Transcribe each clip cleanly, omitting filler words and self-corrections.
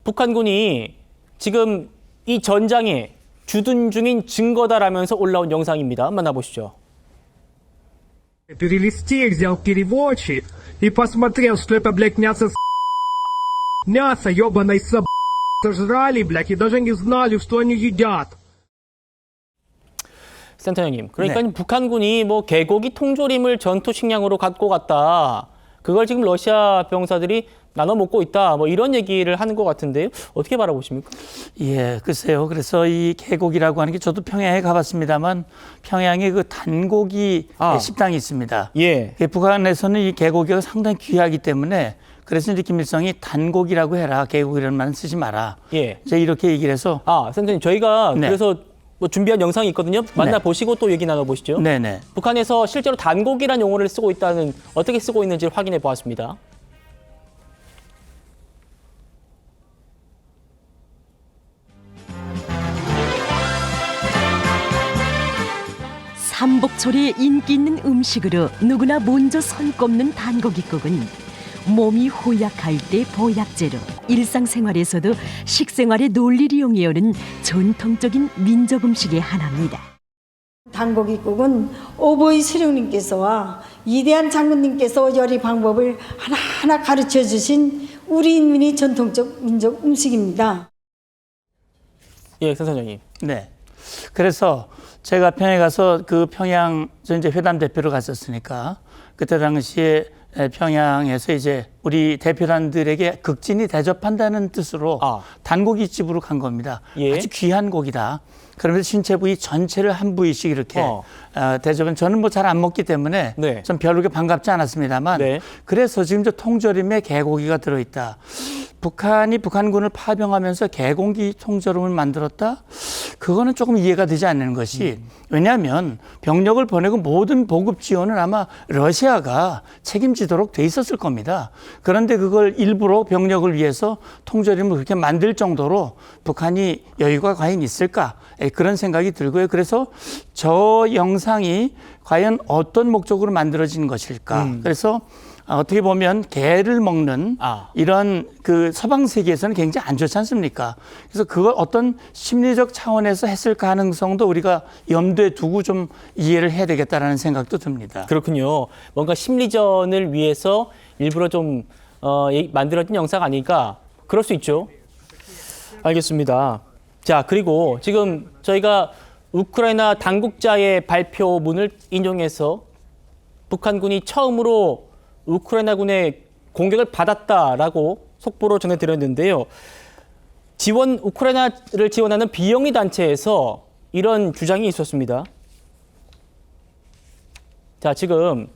북한군이 지금 이 전장에 주둔 중인 증거다라면서 올라온 영상입니다. 만나보시죠. Перелистей взял переводчик и посмотрел, что это, блядь, мясо ебаной сожрали, блядь, и даже не знали, что они едят. 센터장님, 그러니까 북한군이 뭐 개고기 통조림을 전투 식량으로 갖고 갔다. 그걸 지금 러시아 병사들이 나눠 먹고 있다. 뭐 이런 얘기를 하는 것 같은데요. 어떻게 바라보십니까? 예, 글쎄요. 그래서 이 개고기라고 하는 게 저도 평양에 가봤습니다만 평양에 그 단고기 식당이 있습니다. 예. 북한에서는 이 개고기가 상당히 귀하기 때문에 그래서 이제 김일성이 단고기라고 해라. 개고기라는 말은 쓰지 마라. 예. 이제 이렇게 얘기를 해서. 센터님, 저희가 네. 그래서 뭐 준비한 영상이 있거든요. 만나보시고 또 얘기 나눠보시죠. 네네. 북한에서 실제로 단고기란 용어를 쓰고 있다는, 어떻게 쓰고 있는지 확인해 보았습니다. 삼복초리에 인기 있는 음식으로 누구나 먼저 손꼽는 단고기국은 몸이 호약할 때 보약제로 일상생활에서도 식생활의 논리를 이용해오는 전통적인 민족 음식의 하나입니다. 단고기국은 오보이 수령님께서와 이대한 장군님께서 요리 방법을 하나하나 가르쳐 주신 우리 인민의 전통적 민족 음식입니다. 예, 센터장님. 네. 그래서 제가 평양에 가서 그 평양 저 이제 회담 대표로 갔었으니까 그때 당시에 평양에서 이제 우리 대표단들에게 극진히 대접한다는 뜻으로 단고기집으로 간 겁니다. 예. 아주 귀한 고기다. 그러면서 신체 부위 전체를 한 부위씩 이렇게 대접은 저는 뭐 잘 안 먹기 때문에 네. 좀 별로 반갑지 않았습니다만 네. 그래서 지금 저 통조림에 개고기가 들어있다. 북한이 북한군을 파병하면서 개고기 통조림을 만들었다? 그거는 조금 이해가 되지 않는 것이 왜냐하면 병력을 보내고 모든 보급 지원은 아마 러시아가 책임지도록 돼 있었을 겁니다. 그런데 그걸 일부러 병력을 위해서 통조림을 그렇게 만들 정도로 북한이 여유가 과연 있을까? 그런 생각이 들고요. 그래서 저 영상이 과연 어떤 목적으로 만들어진 것일까? 그래서 어떻게 보면 개를 먹는 이런 그 서방 세계에서는 굉장히 안 좋지 않습니까? 그래서 그걸 어떤 심리적 차원에서 했을 가능성도 우리가 염두에 두고 좀 이해를 해야 되겠다라는 생각도 듭니다. 그렇군요. 뭔가 심리전을 위해서 일부러 좀 만들어진 영상 아닐까? 그럴 수 있죠. 알겠습니다. 자, 그리고 지금 저희가 우크라이나 당국자의 발표문을 인용해서 북한군이 처음으로 우크라이나군의 공격을 받았다라고 속보로 전해드렸는데요. 우크라이나를 지원하는 비영리 단체에서 이런 주장이 있었습니다. 자, 지금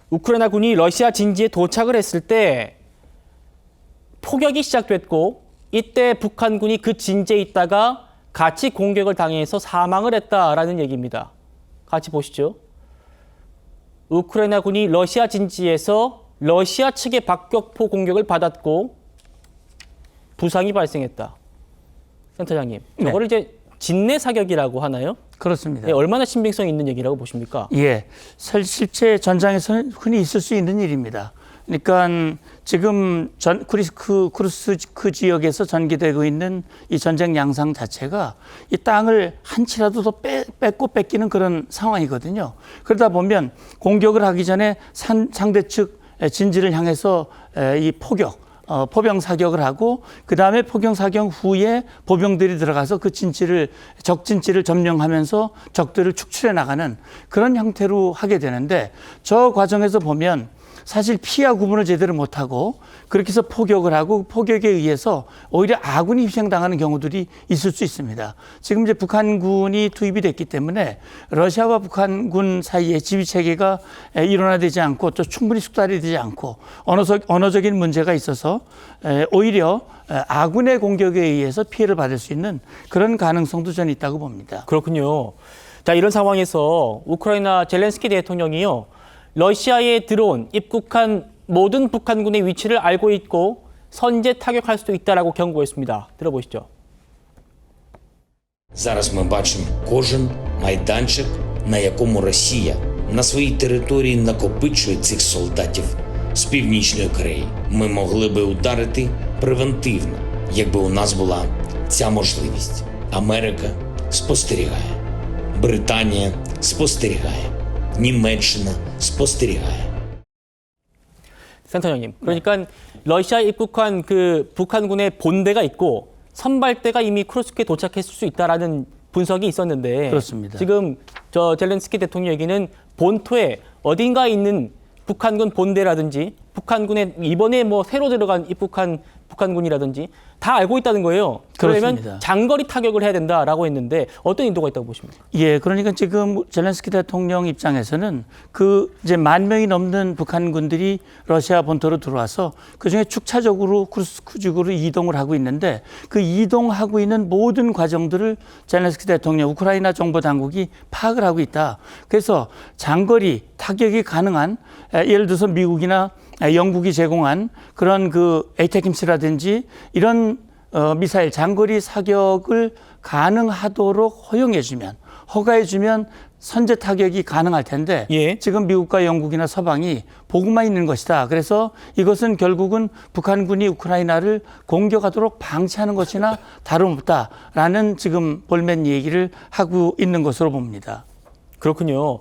우크라이나군이 러시아 진지에 도착을 했을 때 포격이 시작됐고 이때 북한군이 그 진지에 있다가 같이 공격을 당해서 사망을 했다라는 얘기입니다. 같이 보시죠. 우크라이나군이 러시아 진지에서 러시아 측의 박격포 공격을 받았고 부상이 발생했다. 센터장님, 저거를 이제 진내 사격이라고 하나요? 그렇습니다. 네, 얼마나 신빙성 있는 얘기라고 보십니까? 예, 실제 전장에서는 흔히 있을 수 있는 일입니다. 그러니까 지금 쿠르스크 지역에서 전개되고 있는 이 전쟁 양상 자체가 이 땅을 한치라도 더 뺏기는 그런 상황이거든요. 그러다 보면 공격을 하기 전에 상대 측 진지를 향해서 이 포병 사격을 하고 그 다음에 포병 사격 후에 보병들이 들어가서 그 적 진지를 점령하면서 적들을 축출해 나가는 그런 형태로 하게 되는데 저 과정에서 보면 사실 피와 구분을 제대로 못하고 그렇게 해서 포격을 하고 포격에 의해서 오히려 아군이 희생당하는 경우들이 있을 수 있습니다. 지금 이제 북한군이 투입이 됐기 때문에 러시아와 북한군 사이에 지휘체계가 일원화되지 않고 또 충분히 숙달이 되지 않고 언어적인 문제가 있어서 오히려 아군의 공격에 의해서 피해를 받을 수 있는 그런 가능성도 저는 있다고 봅니다. 그렇군요. 자, 이런 상황에서 우크라이나 젤렌스키 대통령이요. 러시아에 입국한 모든 북한군의 위치를 알고 있고 선제 타격할 수도 있다라고 경고했습니다. 들어보시죠. Зараз ми бачимо кожен майданчик, на якому Росія на своїй території накопичує цих солдатів з Північної Кореї. Ми могли би ударити превентивно, якби у нас була ця можливість. Америка спостерігає, Британія спостерігає, Німеччина спостерігає. 센터장님, 그러니까 러시아에 입국한 그 북한군의 본대가 있고 선발대가 이미 쿠르스크에 도착했을 수 있다라는 분석이 있었는데 그렇습니다. 지금 저 젤렌스키 대통령 얘기는 본토에 어딘가에 있는 북한군 본대라든지 북한군의 이번에 뭐 새로 들어간 입국한 북한군이라든지 다 알고 있다는 거예요. 그러면 그렇습니다. 장거리 타격을 해야 된다라고 했는데 어떤 인도가 있다고 보십니까? 예, 그러니까 지금 젤렌스키 대통령 입장에서는 그 이제 10,000명이 넘는 북한군들이 러시아 본토로 들어와서 그 중에 축차적으로 쿠르스크 지구로 이동을 하고 있는데 그 이동하고 있는 모든 과정들을 젤렌스키 대통령, 우크라이나 정보 당국이 파악을 하고 있다. 그래서 장거리 타격이 가능한 예를 들어서 미국이나 영국이 제공한 그런 그 에이테킴스라든지 이런 미사일 장거리 사격을 가능하도록 허용해주면 허가해주면 선제 타격이 가능할 텐데 예. 지금 미국과 영국이나 서방이 보고만 있는 것이다. 그래서 이것은 결국은 북한군이 우크라이나를 공격하도록 방치하는 것이나 다름없다라는 지금 볼멘 얘기를 하고 있는 것으로 봅니다. 그렇군요.